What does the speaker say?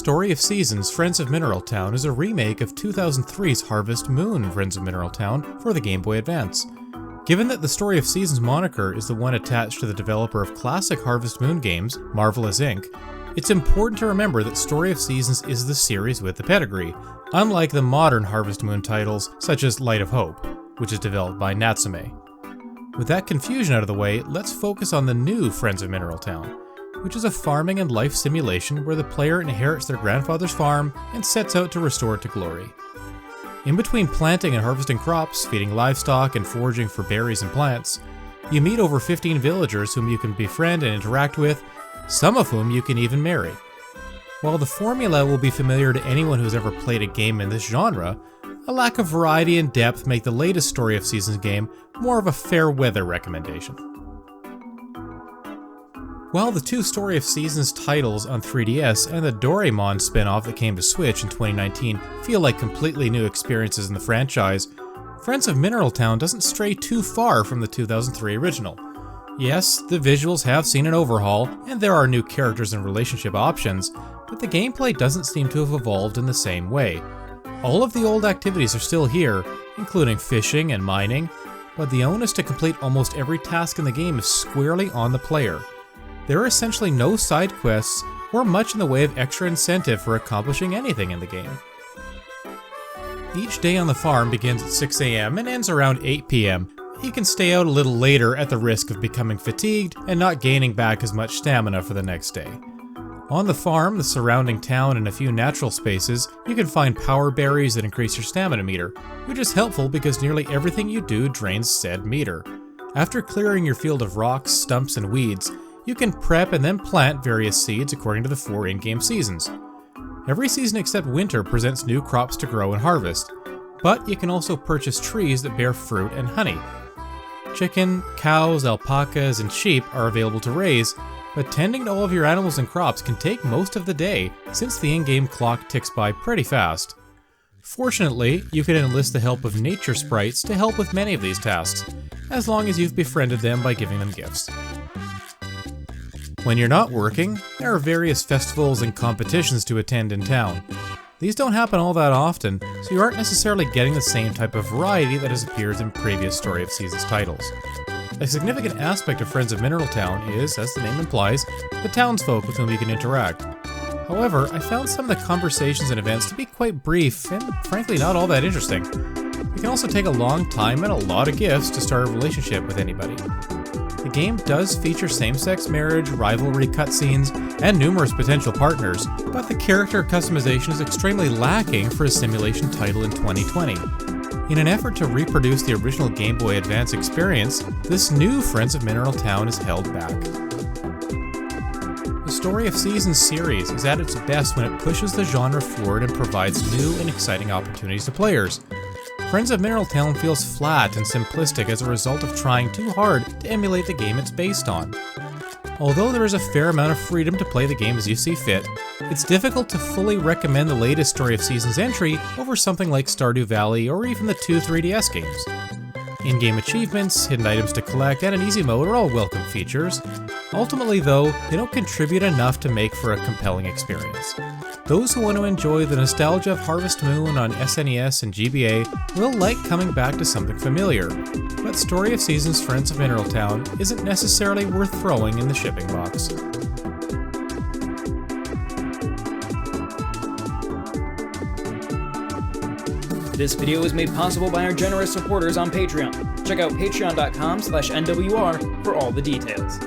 Story of Seasons Friends of Mineral Town is a remake of 2003's Harvest Moon Friends of Mineral Town for the Game Boy Advance. Given that the Story of Seasons moniker is the one attached to the developer of classic Harvest Moon games, Marvelous Inc., it's important to remember that Story of Seasons is the series with the pedigree, unlike the modern Harvest Moon titles such as Light of Hope, which is developed by Natsume. With that confusion out of the way, let's focus on the new Friends of Mineral Town, which is a farming and life simulation where the player inherits their grandfather's farm and sets out to restore it to glory. In between planting and harvesting crops, feeding livestock, and foraging for berries and plants, you meet over 15 villagers whom you can befriend and interact with, some of whom you can even marry. While the formula will be familiar to anyone who's ever played a game in this genre, a lack of variety and depth make the latest Story of Seasons game more of a fair weather recommendation. While the two Story of Seasons titles on 3DS and the Doraemon spin-off that came to Switch in 2019 feel like completely new experiences in the franchise, Friends of Mineral Town doesn't stray too far from the 2003 original. Yes, the visuals have seen an overhaul, and there are new characters and relationship options, but the gameplay doesn't seem to have evolved in the same way. All of the old activities are still here, including fishing and mining, but the onus to complete almost every task in the game is squarely on the player. There are essentially no side quests or much in the way of extra incentive for accomplishing anything in the game. Each day on the farm begins at 6 AM and ends around 8 PM. You can stay out a little later at the risk of becoming fatigued and not gaining back as much stamina for the next day. On the farm, the surrounding town, and a few natural spaces, you can find power berries that increase your stamina meter, which is helpful because nearly everything you do drains said meter. After clearing your field of rocks, stumps, and weeds, you can prep and then plant various seeds according to the 4 in-game seasons. Every season except winter presents new crops to grow and harvest, but you can also purchase trees that bear fruit and honey. Chicken, cows, alpacas, and sheep are available to raise, but tending to all of your animals and crops can take most of the day since the in-game clock ticks by pretty fast. Fortunately, you can enlist the help of nature sprites to help with many of these tasks, as long as you've befriended them by giving them gifts. When you're not working, there are various festivals and competitions to attend in town. These don't happen all that often, so you aren't necessarily getting the same type of variety that has appeared in previous Story of Seasons titles. A significant aspect of Friends of Mineral Town is, as the name implies, the townsfolk with whom you can interact. However, I found some of the conversations and events to be quite brief and frankly not all that interesting. It can also take a long time and a lot of gifts to start a relationship with anybody. The game does feature same-sex marriage, rivalry cutscenes, and numerous potential partners, but the character customization is extremely lacking for a simulation title in 2020. In an effort to reproduce the original Game Boy Advance experience, this new Friends of Mineral Town is held back. The Story of Seasons series is at its best when it pushes the genre forward and provides new and exciting opportunities to players. Friends of Mineral Town feels flat and simplistic as a result of trying too hard to emulate the game it's based on. Although there is a fair amount of freedom to play the game as you see fit, it's difficult to fully recommend the latest Story of Seasons entry over something like Stardew Valley or even the 2 3DS games. In-game achievements, hidden items to collect, and an easy mode are all welcome features. Ultimately though, they don't contribute enough to make for a compelling experience. Those who want to enjoy the nostalgia of Harvest Moon on SNES and GBA will like coming back to something familiar, but Story of Seasons Friends of Mineral Town isn't necessarily worth throwing in the shipping box. This video was made possible by our generous supporters on Patreon. Check out patreon.com/NWR for all the details.